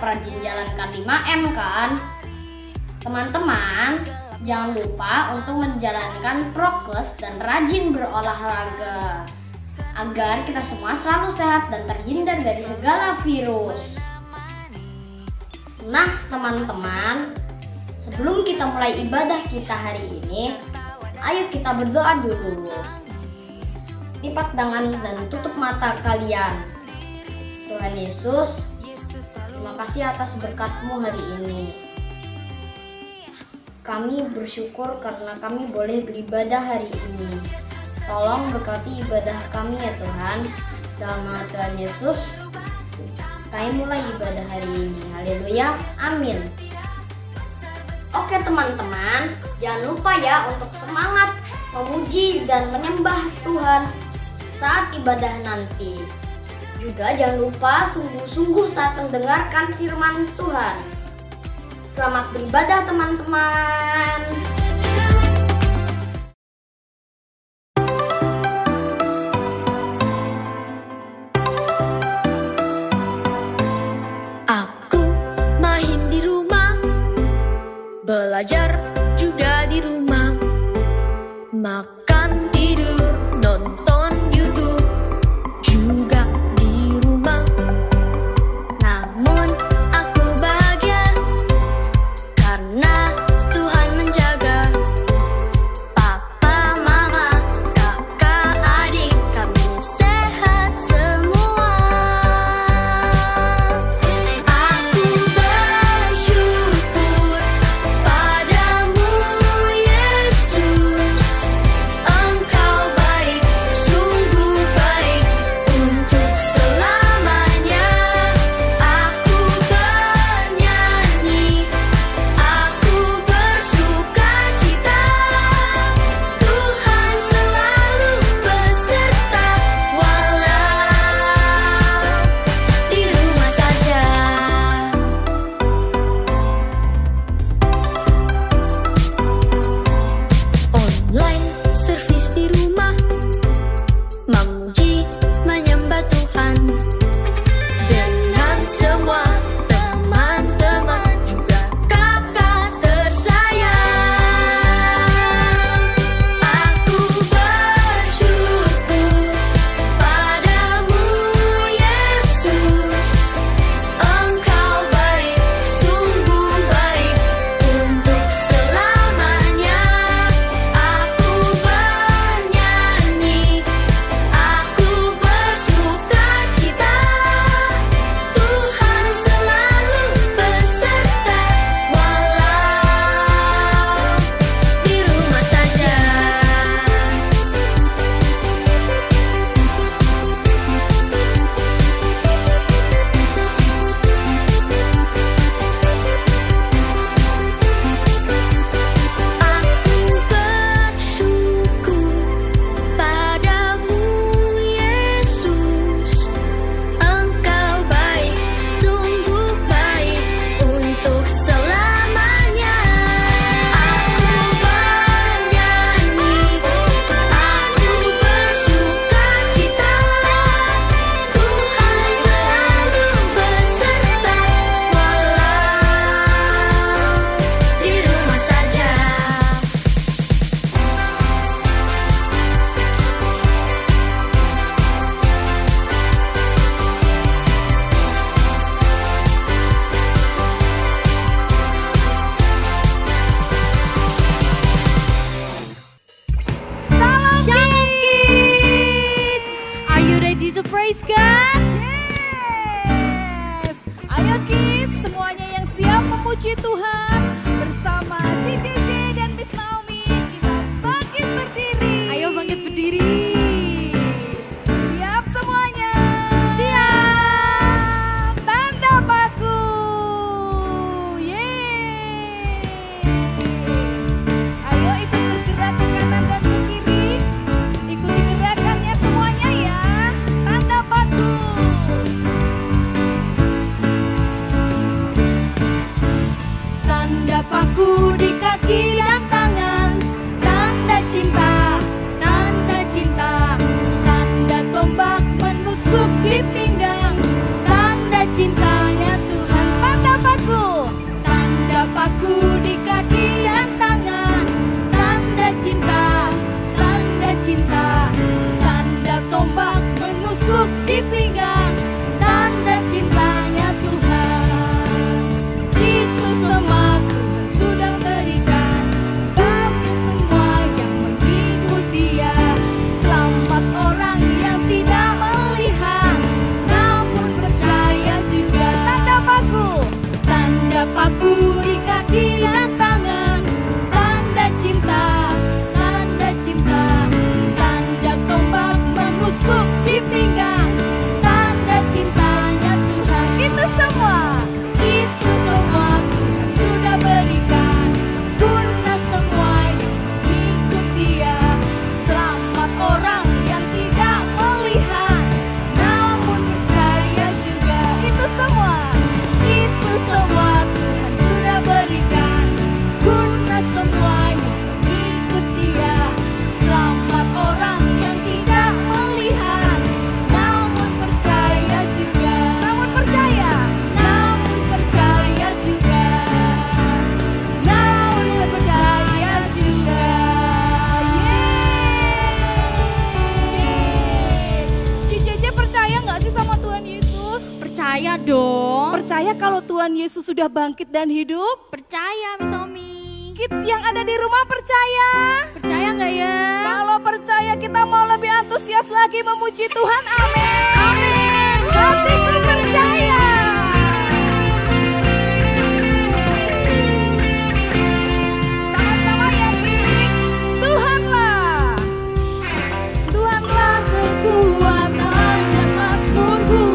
tetap rajin jalankan 5M kan? Teman-teman, jangan lupa untuk menjalankan prokes dan rajin berolahraga agar kita semua selalu sehat dan terhindar dari segala virus. Nah, teman-teman, sebelum kita mulai ibadah kita hari ini, ayo kita berdoa dulu. Lipat tangan dan tutup mata kalian. Tuhan Yesus, terima kasih atas berkat-Mu hari ini. Kami bersyukur karena kami boleh beribadah hari ini. Tolong berkati ibadah kami ya Tuhan. Dalam nama Tuhan Yesus, kami mulai ibadah hari ini. Haleluya, amin. Oke teman-teman, jangan lupa ya untuk semangat memuji dan menyembah Tuhan saat ibadah nanti. Juga jangan lupa sungguh-sungguh saat mendengarkan firman Tuhan. Selamat beribadah teman-teman. Belajar juga di rumah, makan, tidur, nonton YouTube juga di rumah. Namun aku bahagia karena Tuhan menjaga papa, mama, kakak, adik, kami sehat semua. Aku bersyukur padamu Yesus, Engkau baik, sungguh baik untuk selamanya. Aku bernyanyi, aku bersukacita, Tuhan selalu beserta walau di rumah saja. Online service di rumah, memuji, menyembah Tuhan dengan semua teman-teman, juga kakak tersayang. Aku bersyukur padamu Yesus, Engkau baik, sungguh baik untuk selamanya. Aku bernyanyi, aku bersukacita, Tuhan selalu beserta walau di rumah saja. Aku bersyukur padamu Yesus, Engkau baik, sungguh baik untuk selamanya. Aku bernyanyi, aku bersukacita, Tuhan selalu beserta walau di rumah saja. Shalom Kids! Are you ready to praise God? Yes. Ayo kids, semuanya yang siap memuji Tuhan bersama CCC dan Miss Naomi, kita bangkit berdiri. Ayo bangkit berdiri. Siap semuanya? Siap. Tanda paku. Yeay. Ayo ikut bergerak ke kanan dan ke kiri. Ikuti gerakannya semuanya ya. Tanda paku. Tanda Percaya kalau Tuhan Yesus sudah bangkit dan hidup? Percaya, Miss Omi. Kids yang ada di rumah percaya? Percaya nggak ya? Kalau percaya kita mau lebih antusias lagi memuji Tuhan, amin. Amin. Hatiku percaya. Sama-sama ya kids, Tuhanlah kekuatan dan mazmurku.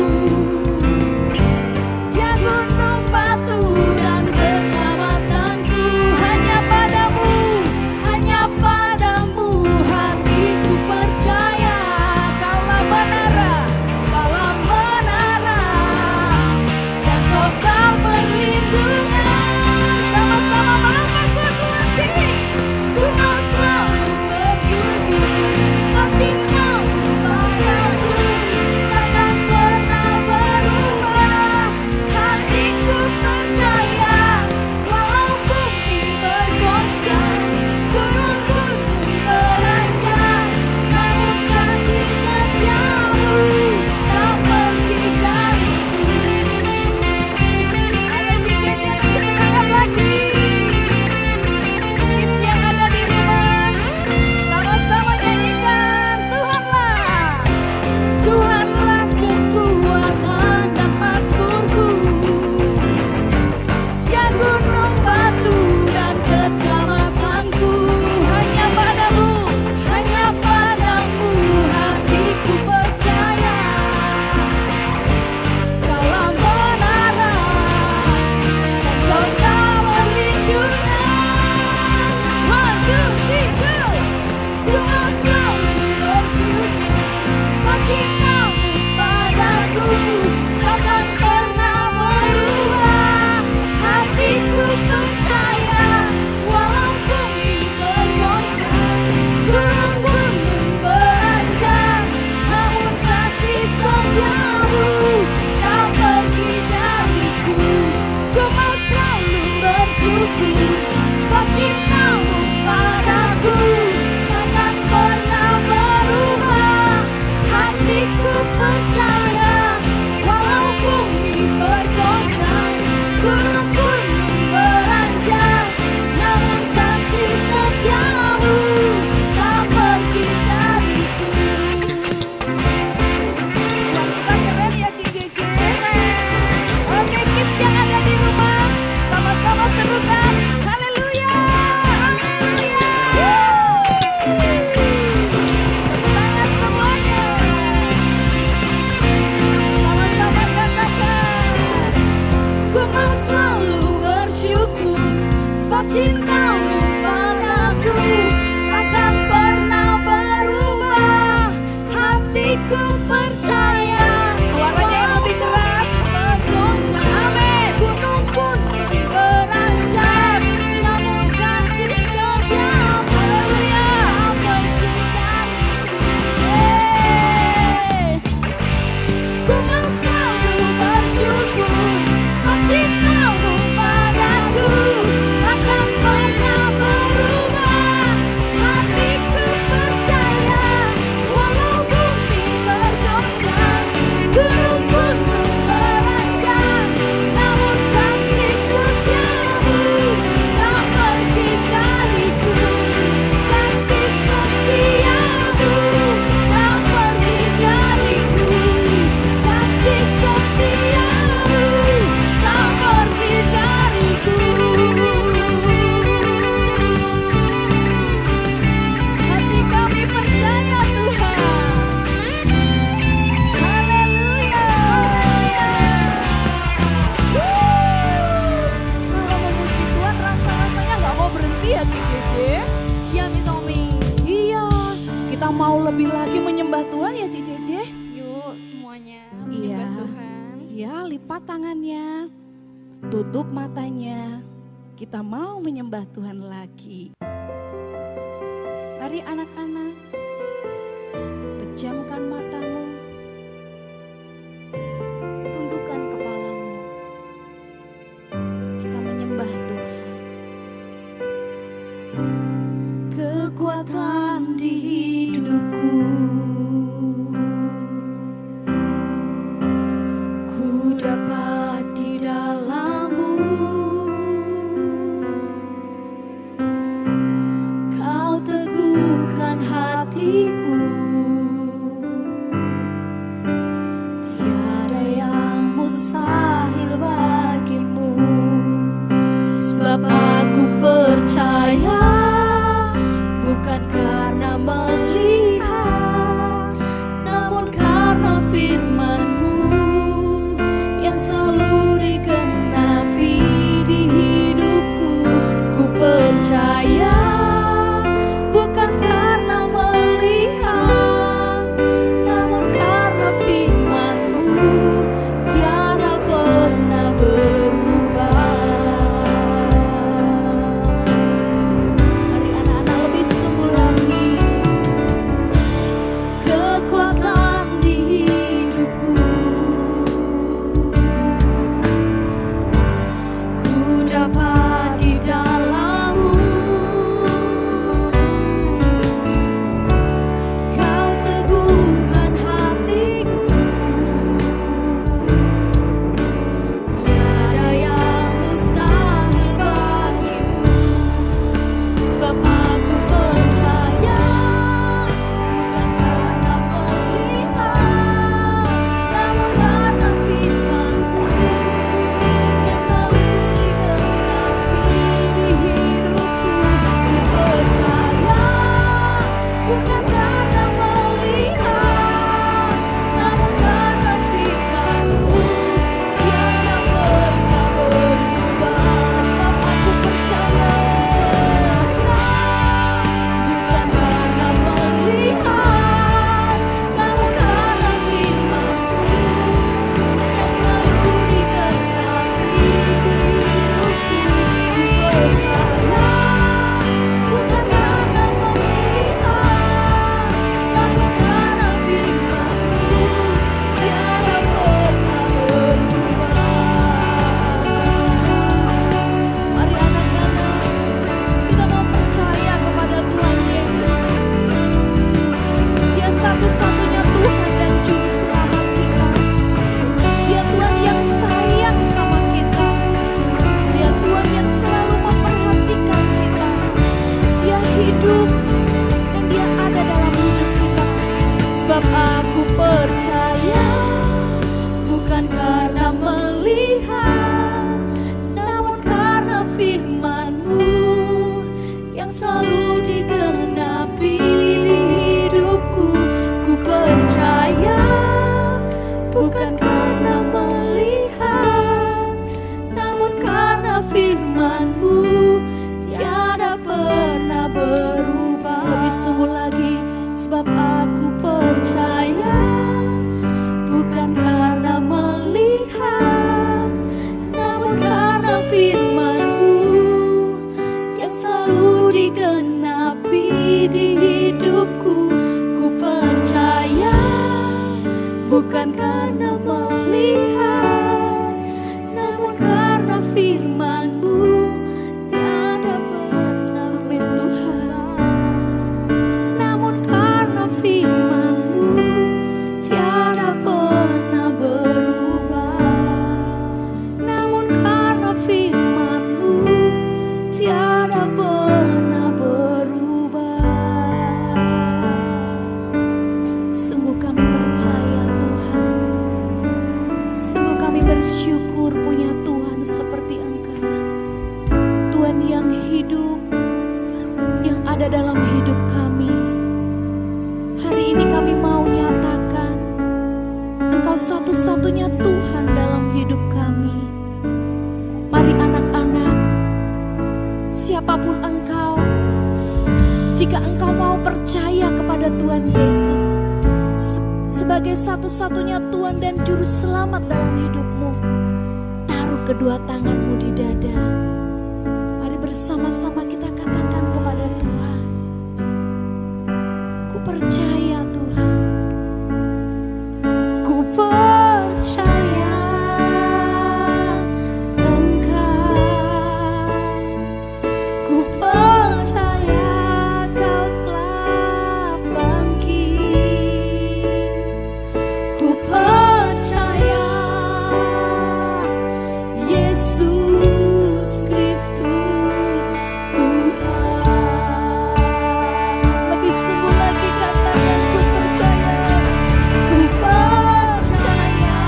Dia gunung batu dan keselamatanku. Hanya padamu hatiku percaya. Kaulah menara dan kota perlindungan. Sama-sama melangkah berdua kids. Ku mau selalu bersyukur sebab cintamu padaku takkan pernah berubah. Hatiku percaya walau bumi bergoncang, gunung-gunung beranjak, namun kasih setiamu tak pergi dariku. Ayo Cici, lebih semangat lagi. Kids yang ada di rumah, sama-sama nyanyikan. Tuhanlah kekuatan dan mazmurku. Dia gunung batu dan keselamatanku. Hanya padamu hatiku percaya. Kaulah menara dan kota perlindungan. 1, 2, 3, go! Ku mau selalu bersyukur sebab cintamu padaku takkan pernah berubah. Hatiku percaya walau bumi bergoncang, gunung-gunung beranjak, namun kasih setiamu tak pergi dariku. Ku mau selalu bersyukur sebab cintamu padaku takkan pernah berubah. Hatiku percaya walau bumi bergoncang, gunung-gunung beranjak, namun kasih setiamu tak pergi dariku. Wah, kita keren ya Cici. Oke kids yang ada di rumah, sama-sama serukan haleluya. Tangan semuanya. Sama-sama katakan. Ku mau selalu bersyukur sebab cintamu padaku takkan pernah berubah. Hatiku percaya. Suaranya yang lebih keras. Amin. Gunung-gunung beranjak, namun kasih setiamu haleluya tak pergi dariku. Ku mau selalu bersyukur sebab cintamu padaku takkan pernah berubah. Hatiku percaya walau bumi bergoncang, gunung-gunung beranjak, namun kasih setiamu tak pergi dariku. Kasih setiamu tak pergi dariku. Kasih setiamu tak pergi dariku. Hati kami percaya Tuhan. Haleluya. Kalau memuji Tuhan rasa-rasanya nggak mau berhenti ya Cici. Iya, Miss Omi. Iya, kita mau lebih lagi menyembah Tuhan ya Cici. Yuk semuanya Iya. menyembah Tuhan. Ya, lipat tangannya, tutup matanya. Kita mau menyembah Tuhan lagi. Mari anak-anak, pejamkan matamu, tundukkan kepalamu. Kita menyembah Tuhan. Kekuatan di hidupku, ku dapat di dalam sebab aku percaya, bukan karena melihat, namun karena firman-Mu yang selalu digenapi di hidupku. Ku percaya, bukan karena melihat, namun karena firman-Mu tiada pernah berubah. Namun karena firman-Mu tiada pernah berubah. Namun karena firman-Mu tiada pernah berubah. Sungguh kami percaya Tuhan, sungguh kami bersyukur punya Tuhan seperti Engkau, Tuhan yang hidup, yang ada dalam hidup kami. Hari ini kami mau nyatakan, Engkau satu-satunya Tuhan dalam hidup kami. Mari anak-anak, siapapun engkau, jika engkau mau percaya kepada Tuhan Yesus sebagai satu-satunya Tuhan dan Juru Selamat dalam hidupmu, taruh kedua tanganmu di dada. Mari bersama-sama kita katakan kepada Tuhan, ku percaya Tuhan, ku percaya Engkau, ku percaya Kau telah bangkit, ku percaya Yesus Kristus Tuhan. Lebih sungguh lagi katakan, ku percaya, ku percaya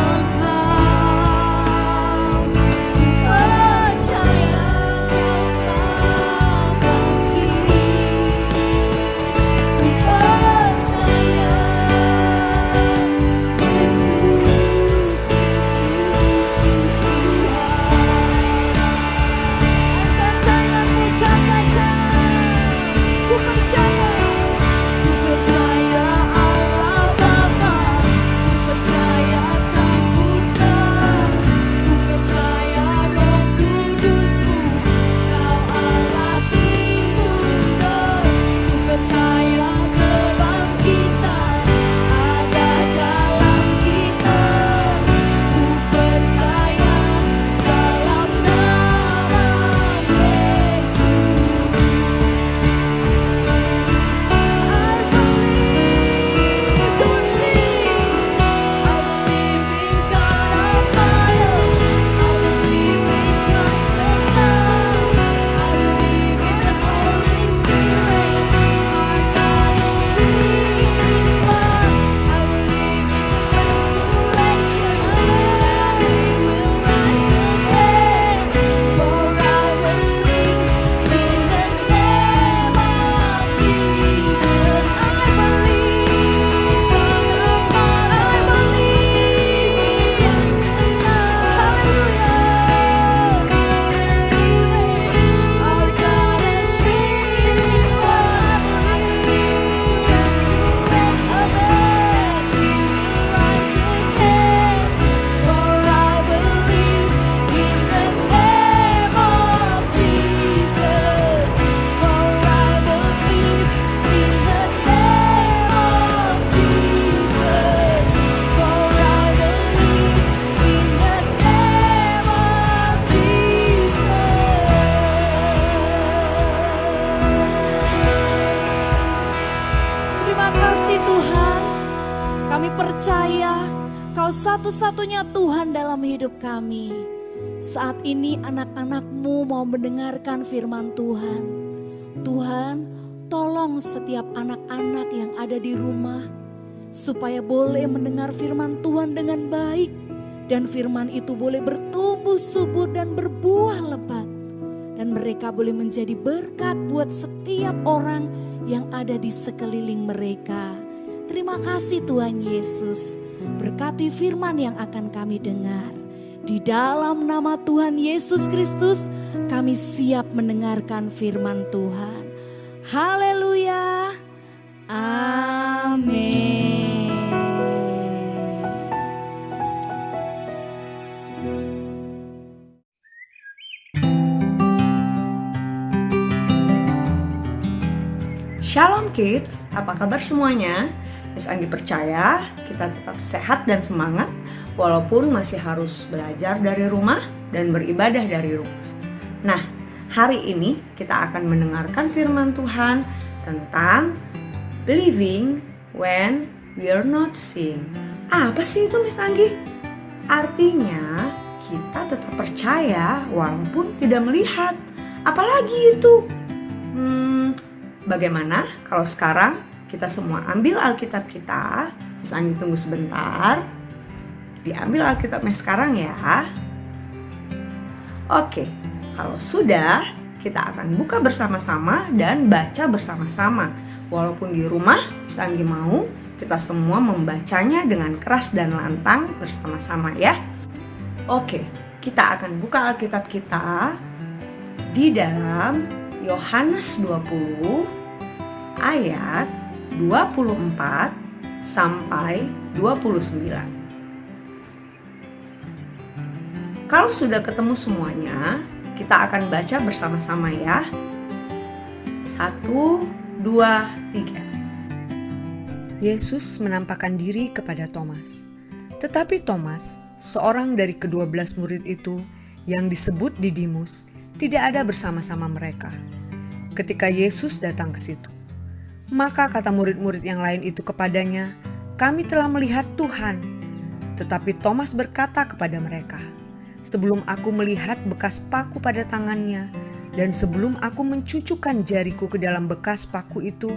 Engkau, ku percaya Kau bangkit, ku percaya Yesus Kristus Tuhan. Angkat tanganmu, katakan, ku percaya. Ku percaya Allah Bapa, ku percaya Sang Putra, ku percaya Roh Kudus-Mu, Kau Allah Tritunggal. Ku percaya kebangkitan ada dalam kita. Ku percaya dalam nama Yesus. I believe, come on sing. I believe in God our Father, I believe in Christ the Son, I believe in the Holy Spirit, our God is three in one. I believe in the resurrection, that we will rise again. For I believe in the name of Jesus. I believe in God our Father, I believe in Christ the Son. Hallelujah. Our God is three in one. I believe in the resurrection, that we will rise again. For I believe in the name of Jesus. For I believe in the name of Jesus. For I believe in the name of Jesus. Terima kasih Tuhan, kami percaya Kau satu-satunya Tuhan dalam hidup kami. Saat ini anak-anak-Mu mau mendengarkan firman Tuhan. Tuhan, tolong setiap anak-anak yang ada di rumah supaya boleh mendengar firman Tuhan dengan baik, dan firman itu boleh bertumbuh subur dan berbuah lebat, dan mereka boleh menjadi berkat buat setiap orang yang ada di sekeliling mereka. Terima kasih Tuhan Yesus, berkati firman yang akan kami dengar. Di dalam nama Tuhan Yesus Kristus kami siap mendengarkan firman Tuhan. Haleluya. Shalom Kids, apa kabar semuanya? Miss Anggi percaya kita tetap sehat dan semangat walaupun masih harus belajar dari rumah dan beribadah dari rumah. Nah, hari ini kita akan mendengarkan firman Tuhan tentang living when we're not seeing. Apa sih itu Miss Anggi? Artinya kita tetap percaya walaupun tidak melihat. Apalagi itu? Bagaimana kalau sekarang kita semua ambil Alkitab kita? Miss Anggi tunggu sebentar. Diambil Alkitabnya sekarang ya. Oke, kalau sudah kita akan buka bersama-sama dan baca bersama-sama. Walaupun di rumah, Miss Anggi mau kita semua membacanya dengan keras dan lantang bersama-sama ya. Oke, kita akan buka Alkitab kita di dalam Yohanes 20 ayat 24 sampai 29. Kalau sudah ketemu semuanya, kita akan baca bersama-sama ya. 1, 2, 3. Yesus menampakkan diri kepada Thomas. Tetapi Thomas, seorang dari ke-12 murid itu yang disebut Didimus, tidak ada bersama-sama mereka ketika Yesus datang ke situ. Maka kata murid-murid yang lain itu kepadanya, "Kami telah melihat Tuhan." Tetapi Thomas berkata kepada mereka, "Sebelum aku melihat bekas paku pada tangannya, dan sebelum aku mencucukkan jariku ke dalam bekas paku itu,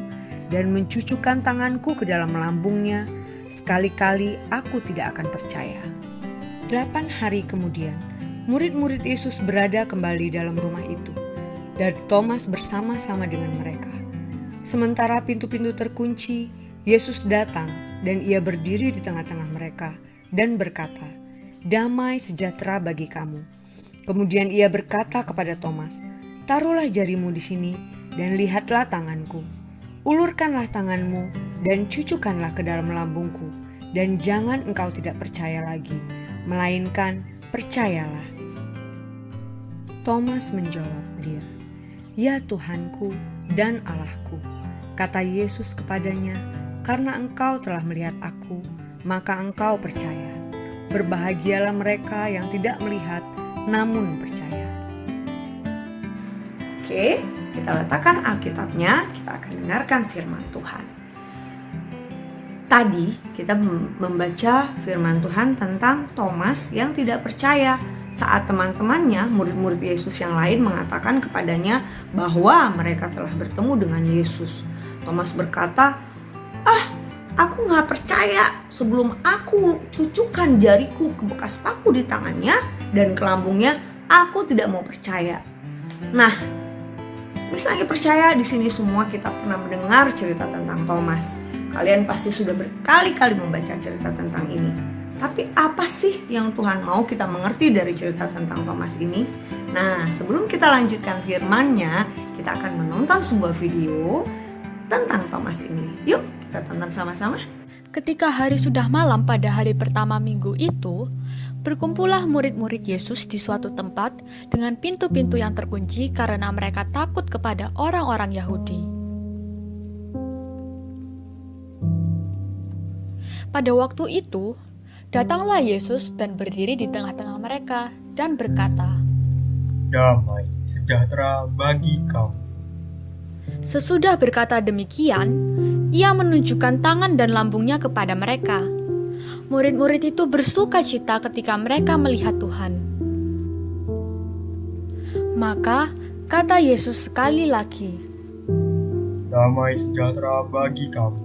dan mencucukkan tanganku ke dalam lambungnya, sekali-kali aku tidak akan percaya." 8 hari kemudian, murid-murid Yesus berada kembali dalam rumah itu, dan Thomas bersama-sama dengan mereka. Sementara pintu-pintu terkunci, Yesus datang dan ia berdiri di tengah-tengah mereka dan berkata, "Damai sejahtera bagi kamu." Kemudian ia berkata kepada Thomas, "Taruhlah jarimu di sini dan lihatlah tanganku. Ulurkanlah tanganmu dan cucukkanlah ke dalam lambungku, dan jangan engkau tidak percaya lagi, melainkan percayalah." Thomas menjawab dia, "Ya Tuhanku dan Allahku." Kata Yesus kepadanya, "Karena engkau telah melihat aku, maka engkau percaya. Berbahagialah mereka yang tidak melihat, namun percaya." Oke, kita letakkan Alkitabnya, kita akan dengarkan firman Tuhan. Tadi kita membaca firman Tuhan tentang Thomas yang tidak percaya saat teman-temannya, murid-murid Yesus yang lain mengatakan kepadanya bahwa mereka telah bertemu dengan Yesus. Thomas berkata, aku gak percaya sebelum aku cucukkan jariku ke bekas paku di tangannya dan ke lambungnya, aku tidak mau percaya. Nah, misalnya percaya di sini semua kita pernah mendengar cerita tentang Thomas. Kalian pasti sudah berkali-kali membaca cerita tentang ini. Tapi apa sih yang Tuhan mau kita mengerti dari cerita tentang Thomas ini? Nah, sebelum kita lanjutkan firman-Nya, kita akan menonton sebuah video tentang Thomas ini. Yuk, kita tonton sama-sama. Ketika hari sudah malam pada hari pertama minggu itu, berkumpullah murid-murid Yesus di suatu tempat dengan pintu-pintu yang terkunci karena mereka takut kepada orang-orang Yahudi. Pada waktu itu, datanglah Yesus dan berdiri di tengah-tengah mereka dan berkata, "Damai sejahtera bagi kamu." Sesudah berkata demikian, ia menunjukkan tangan dan lambungnya kepada mereka. Murid-murid itu bersuka cita ketika mereka melihat Tuhan. Maka kata Yesus sekali lagi, "Damai sejahtera bagi kamu.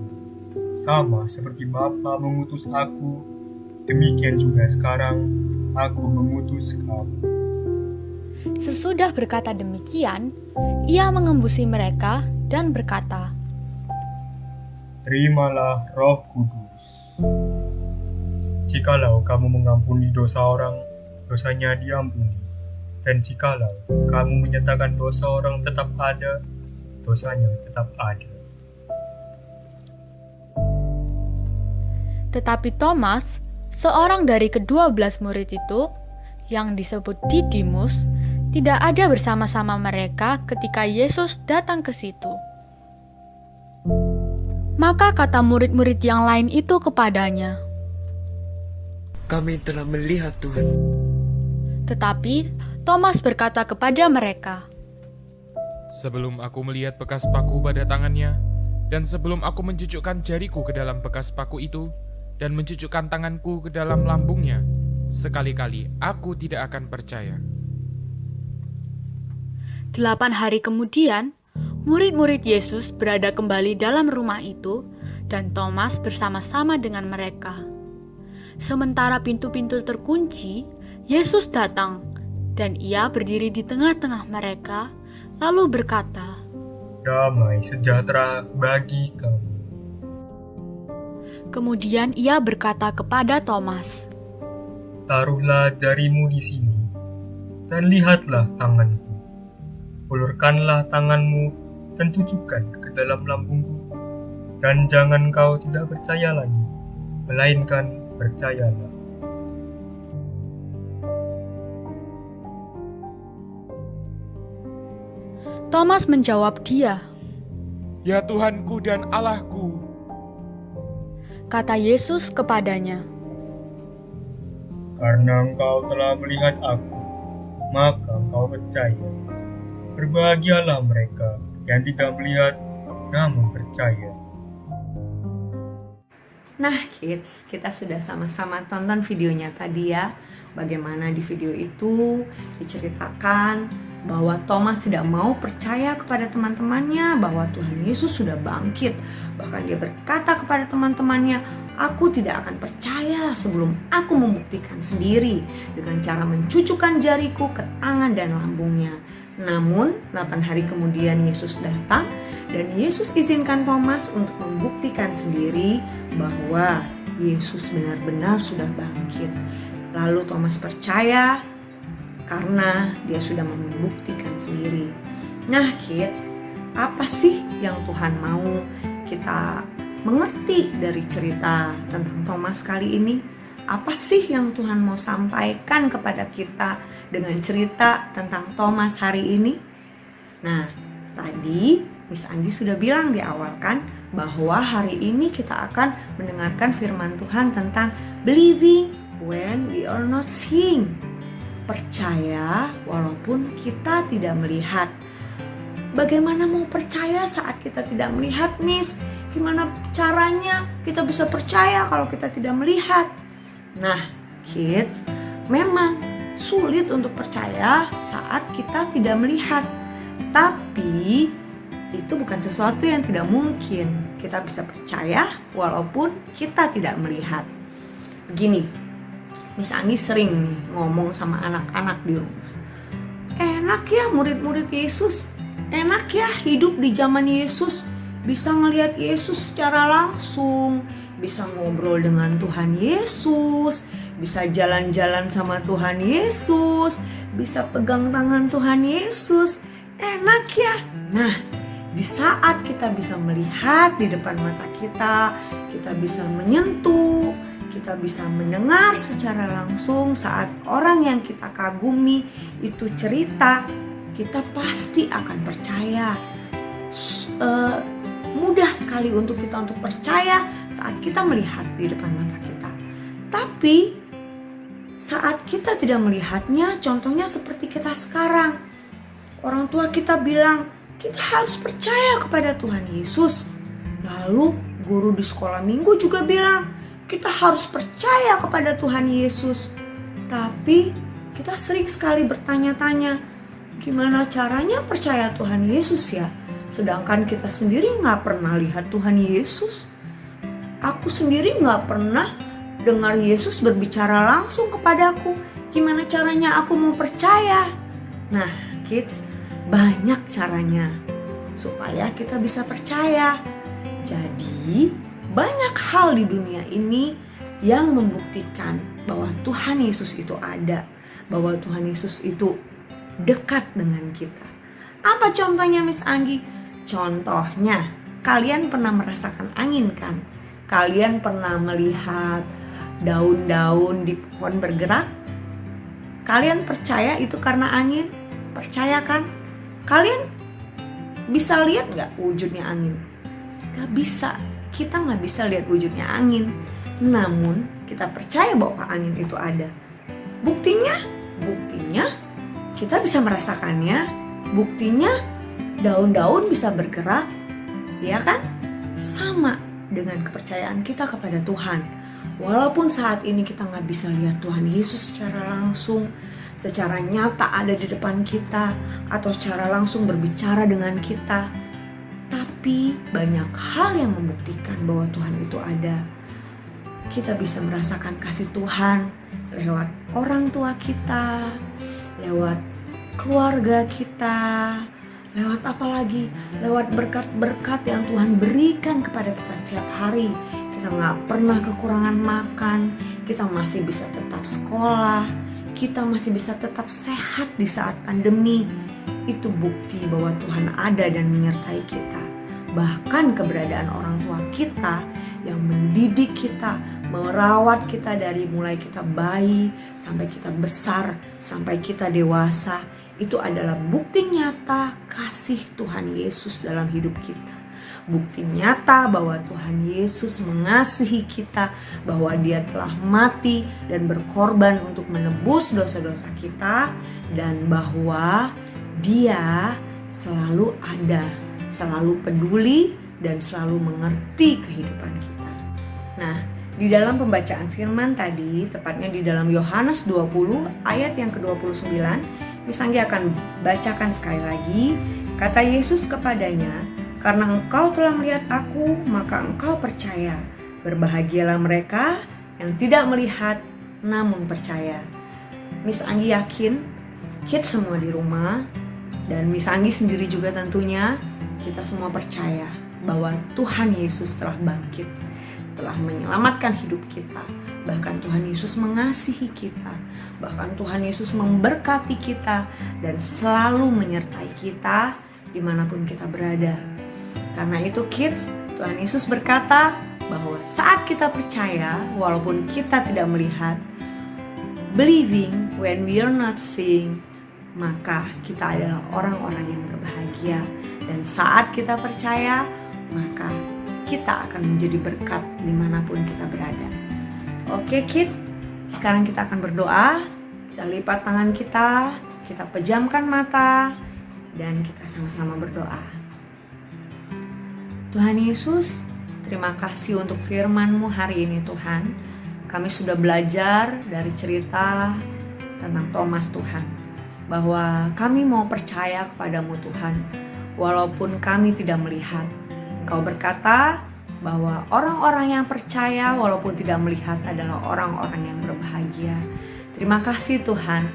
Sama seperti Bapa mengutus aku, demikian juga sekarang aku mengutus kamu." Sesudah berkata demikian, ia mengembusi mereka dan berkata, "Terimalah Roh Kudus. Jikalau kamu mengampuni dosa orang, dosanya diampuni. Dan jikalau kamu menyatakan dosa orang tetap ada, dosanya tetap ada." Tetapi Thomas, seorang dari ke-12 murid itu, yang disebut Didimus, tidak ada bersama-sama mereka ketika Yesus datang ke situ. Maka kata murid-murid yang lain itu kepadanya. Kami telah melihat Tuhan. Tetapi Thomas berkata kepada mereka, Sebelum aku melihat bekas paku pada tangannya, dan sebelum aku mencucukkan jariku ke dalam bekas paku itu, dan mencucukkan tanganku ke dalam lambungnya, sekali-kali aku tidak akan percaya. 8 hari kemudian, murid-murid Yesus berada kembali dalam rumah itu, dan Thomas bersama-sama dengan mereka. Sementara pintu-pintu terkunci, Yesus datang, dan ia berdiri di tengah-tengah mereka, lalu berkata, Damai sejahtera bagi kamu. Kemudian ia berkata kepada Thomas, Taruhlah jarimu di sini, dan lihatlah tanganku. Ulurkanlah tanganmu dan tujukan ke dalam lambungku. Dan jangan kau tidak percaya lagi, melainkan percayalah. Thomas menjawab dia, Ya Tuhanku dan Allahku. kata Yesus kepadanya, Karena engkau telah melihat aku, maka engkau percaya. Berbahagialah mereka yang tidak melihat, namun percaya. Nah kids, kita sudah sama-sama tonton videonya tadi ya. Bagaimana di video itu diceritakan bahwa Thomas tidak mau percaya kepada teman-temannya bahwa Tuhan Yesus sudah bangkit. Bahkan dia berkata kepada teman-temannya, aku tidak akan percaya sebelum aku membuktikan sendiri dengan cara mencucukkan jariku ke tangan dan lambungnya. Namun 8 hari kemudian Yesus datang dan Yesus izinkan Thomas untuk membuktikan sendiri bahwa Yesus benar-benar sudah bangkit. Lalu Thomas percaya karena dia sudah membuktikan sendiri. Nah kids, apa sih yang Tuhan mau kita mengerti dari cerita tentang Thomas kali ini? Apa sih yang Tuhan mau sampaikan kepada kita dengan cerita tentang Thomas hari ini? Nah, tadi Miss Andi sudah bilang di awal kan bahwa hari ini kita akan mendengarkan firman Tuhan tentang believing when we are not seeing. Percaya walaupun kita tidak melihat. Bagaimana mau percaya saat kita tidak melihat, Miss? Gimana caranya kita bisa percaya kalau kita tidak melihat? Nah, kids, memang sulit untuk percaya saat kita tidak melihat. Tapi itu bukan sesuatu yang tidak mungkin. Kita bisa percaya walaupun kita tidak melihat. Begini, Miss Anggi sering nih ngomong sama anak-anak di rumah. Enak ya murid-murid Yesus. Enak ya hidup di zaman Yesus. Bisa ngelihat Yesus secara langsung. Bisa ngobrol dengan Tuhan Yesus. Bisa jalan-jalan sama Tuhan Yesus. Bisa pegang tangan Tuhan Yesus. Enak ya. Nah, di saat kita bisa melihat di depan mata kita bisa menyentuh, kita bisa mendengar secara langsung saat orang yang kita kagumi itu cerita, kita pasti akan percaya. Mudah sekali untuk kita untuk percaya saat kita melihat di depan mata kita. Tapi saat kita tidak melihatnya, contohnya seperti kita sekarang. Orang tua kita bilang, kita harus percaya kepada Tuhan Yesus. Lalu guru di sekolah minggu juga bilang, kita harus percaya kepada Tuhan Yesus. Tapi kita sering sekali bertanya-tanya, gimana caranya percaya Tuhan Yesus ya? Sedangkan kita sendiri gak pernah lihat Tuhan Yesus. Aku sendiri gak pernah dengar Yesus berbicara langsung kepadaku. Gimana caranya aku mau percaya? Nah kids, banyak caranya supaya kita bisa percaya. Jadi banyak hal di dunia ini yang membuktikan bahwa Tuhan Yesus itu ada, bahwa Tuhan Yesus itu dekat dengan kita. Apa contohnya Miss Anggi? Contohnya, kalian pernah merasakan angin kan? Kalian pernah melihat daun-daun di pohon bergerak? Kalian percaya itu karena angin? Percaya kan? Kalian bisa lihat gak wujudnya angin? Gak bisa. kita nggak bisa lihat wujudnya angin, namun kita percaya bahwa angin itu ada. Buktinya kita bisa merasakannya. Buktinya daun-daun bisa bergerak, ya kan? Sama dengan kepercayaan kita kepada Tuhan. Walaupun saat ini kita nggak bisa lihat Tuhan Yesus secara langsung, secara nyata ada di depan kita, atau secara langsung berbicara dengan kita, tapi banyak hal yang membuktikan bahwa Tuhan itu ada. Kita bisa merasakan kasih Tuhan lewat orang tua kita, lewat keluarga kita, lewat apa lagi? Lewat berkat-berkat yang Tuhan berikan kepada kita setiap hari. Kita nggak pernah kekurangan makan, kita masih bisa tetap sekolah, kita masih bisa tetap sehat di saat pandemi. Itu bukti bahwa Tuhan ada dan menyertai kita. Bahkan keberadaan orang tua kita yang mendidik kita, merawat kita dari mulai kita bayi sampai kita besar, sampai kita dewasa, itu adalah bukti nyata kasih Tuhan Yesus dalam hidup kita. Bukti nyata bahwa Tuhan Yesus mengasihi kita, bahwa Dia telah mati dan berkorban untuk menebus dosa-dosa kita, dan bahwa Dia selalu ada, selalu peduli, dan selalu mengerti kehidupan kita. Nah, di dalam pembacaan firman tadi, tepatnya di dalam Yohanes 20 ayat yang ke-29, Miss Anggi akan bacakan sekali lagi. Kata Yesus kepadanya, "Karena engkau telah melihat aku, maka engkau percaya. Berbahagialah mereka yang tidak melihat namun percaya." Miss Anggi yakin kita semua di rumah, dan Miss Anggi sendiri juga tentunya, kita semua percaya bahwa Tuhan Yesus telah bangkit, telah menyelamatkan hidup kita. Bahkan Tuhan Yesus mengasihi kita, bahkan Tuhan Yesus memberkati kita dan selalu menyertai kita dimanapun kita berada. Karena itu kids, Tuhan Yesus berkata bahwa saat kita percaya walaupun kita tidak melihat, believing when we are not seeing, maka kita adalah orang-orang yang berbahagia. Dan saat kita percaya, maka kita akan menjadi berkat dimanapun kita berada. Oke kid, sekarang kita akan berdoa. Kita lipat tangan kita pejamkan mata, dan kita sama-sama berdoa. Tuhan Yesus, terima kasih untuk firman-Mu hari ini Tuhan. Kami sudah belajar dari cerita tentang Thomas Tuhan, bahwa kami mau percaya kepadamu Tuhan, walaupun kami tidak melihat. Engkau berkata bahwa orang-orang yang percaya walaupun tidak melihat adalah orang-orang yang berbahagia. Terima kasih Tuhan,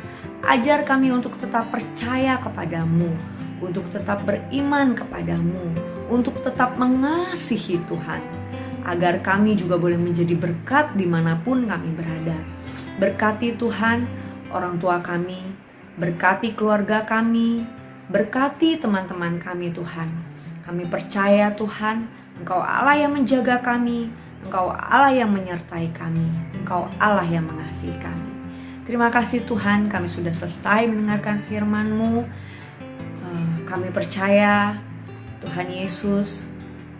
ajar kami untuk tetap percaya kepadamu, untuk tetap beriman kepadamu, untuk tetap mengasihi Tuhan, agar kami juga boleh menjadi berkat dimanapun kami berada. Berkati Tuhan orang tua kami, berkati keluarga kami, berkati teman-teman kami Tuhan. Kami percaya Tuhan, Engkau Allah yang menjaga kami, Engkau Allah yang menyertai kami, Engkau Allah yang mengasihi kami. Terima kasih Tuhan, kami sudah selesai mendengarkan firman-Mu. Kami percaya Tuhan Yesus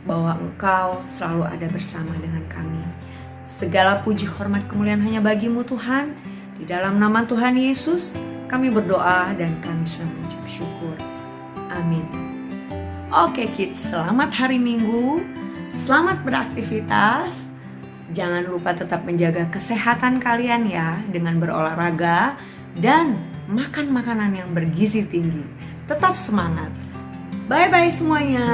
bahwa Engkau selalu ada bersama dengan kami. Segala puji, hormat, kemuliaan hanya bagi-Mu Tuhan. Di dalam nama Tuhan Yesus kami berdoa dan kami sudah mengucap syukur. Amin. Oke kids, selamat hari Minggu, selamat beraktivitas. Jangan lupa tetap menjaga kesehatan kalian ya, dengan berolahraga dan makan makanan yang bergizi tinggi. Tetap semangat. Bye-bye semuanya.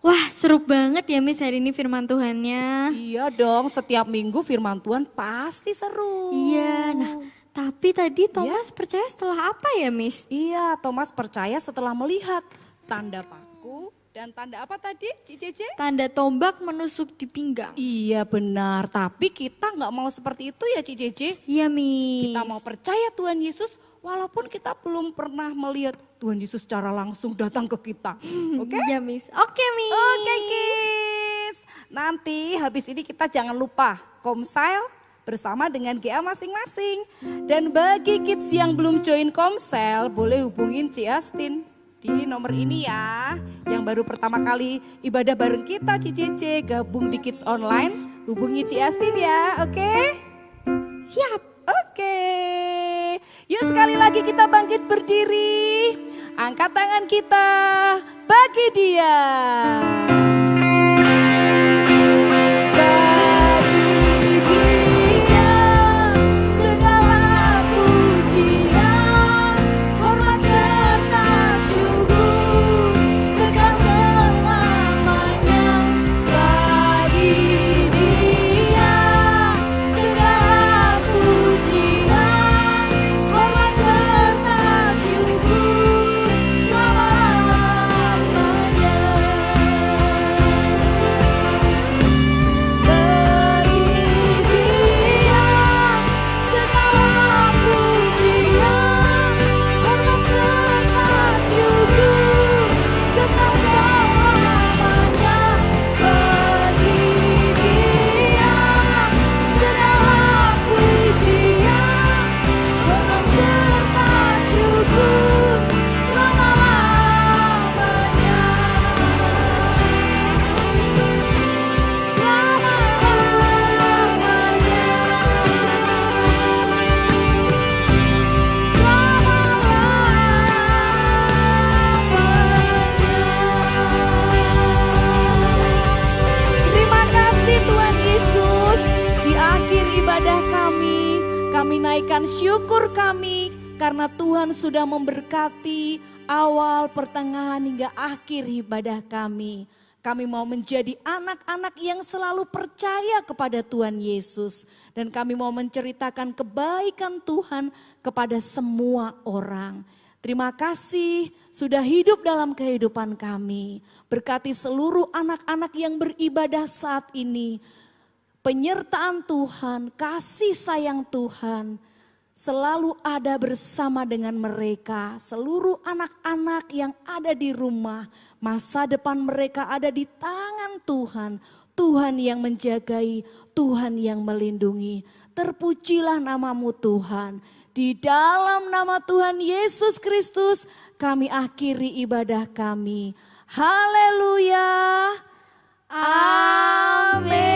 Wah, seru banget ya Miss hari ini firman Tuhannya. Iya dong, setiap minggu firman Tuhan pasti seru. Iya, nah tapi tadi Thomas percaya setelah apa ya Miss? Iya, Thomas percaya setelah melihat tanda paku dan tanda apa tadi, Ci Cece? Tanda tombak menusuk di pinggang. Iya benar, tapi kita nggak mau seperti itu ya Ci Cece. Iya Miss. Kita mau percaya Tuhan Yesus walaupun kita belum pernah melihat Tuhan Yesus secara langsung datang ke kita. Oke? Iya Miss. Oke Miss. Oke kids. Nanti habis ini kita jangan lupa Komsel bersama dengan GA masing-masing. Dan bagi kids yang belum join Komsel, boleh hubungin Ci Astin. di nomor ini ya. Yang baru pertama kali ibadah bareng kita Cici gabung di Kids Online, hubungi Ci Astin ya, oke? Siap, oke. Yuk sekali lagi kita bangkit berdiri, angkat tangan kita bagi dia. Syukur kami karena Tuhan sudah memberkati awal, pertengahan hingga akhir ibadah kami. Kami mau menjadi anak-anak yang selalu percaya kepada Tuhan Yesus. Dan kami mau menceritakan kebaikan Tuhan kepada semua orang. Terima kasih sudah hidup dalam kehidupan kami. Berkati seluruh anak-anak yang beribadah saat ini. Penyertaan Tuhan, kasih sayang Tuhan selalu ada bersama dengan mereka. Seluruh anak-anak yang ada di rumah, masa depan mereka ada di tangan Tuhan. Tuhan yang menjagai, Tuhan yang melindungi. Terpujilah namamu Tuhan. Di dalam nama Tuhan Yesus Kristus kami akhiri ibadah kami. Haleluya. Amin.